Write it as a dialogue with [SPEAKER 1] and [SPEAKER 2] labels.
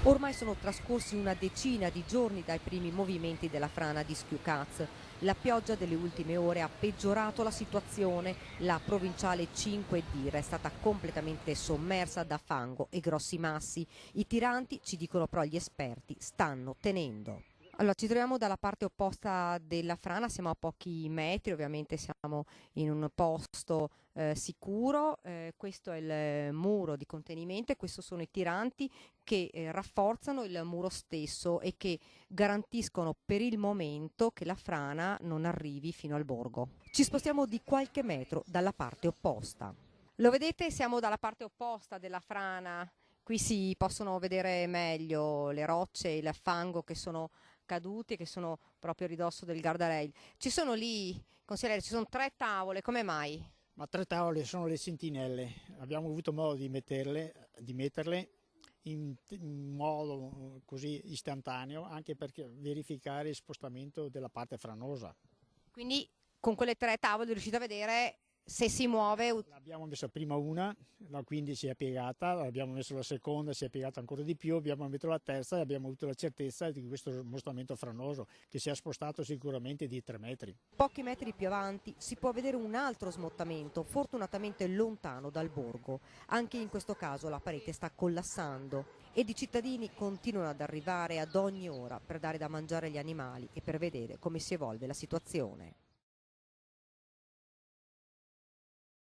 [SPEAKER 1] Ormai sono trascorsi una decina di giorni dai primi movimenti della frana di Schiucaz. La pioggia delle ultime ore ha peggiorato la situazione. La provinciale 5 Dir è stata completamente sommersa da fango e grossi massi. I tiranti, ci dicono però gli esperti, stanno tenendo. Allora, ci troviamo dalla parte opposta della frana, siamo a pochi metri, ovviamente siamo in un posto sicuro. Questo è il muro di contenimento e questi sono i tiranti che rafforzano il muro stesso e che garantiscono per il momento che la frana non arrivi fino al borgo. Ci spostiamo di qualche metro dalla parte opposta. Lo vedete, siamo dalla parte opposta della frana. Qui si possono vedere meglio le rocce e il fango che sono caduti, che sono proprio a ridosso del guardrail. Ci sono lì, consigliere, ci sono 3 tavole, come mai?
[SPEAKER 2] Ma 3 tavole sono le sentinelle, abbiamo avuto modo di metterle in modo così istantaneo anche per verificare il spostamento della parte franosa.
[SPEAKER 1] Quindi con quelle 3 tavole riuscite a vedere se si muove.
[SPEAKER 2] L'abbiamo messa prima una, la 15 è piegata, abbiamo messo la seconda, si è piegata ancora di più, abbiamo messo la terza e abbiamo avuto la certezza di questo spostamento franoso che si è spostato sicuramente di 3 metri.
[SPEAKER 1] Pochi metri più avanti si può vedere un altro smottamento, fortunatamente lontano dal borgo. Anche in questo caso la parete sta collassando ed i cittadini continuano ad arrivare ad ogni ora per dare da mangiare agli animali e per vedere come si evolve la situazione.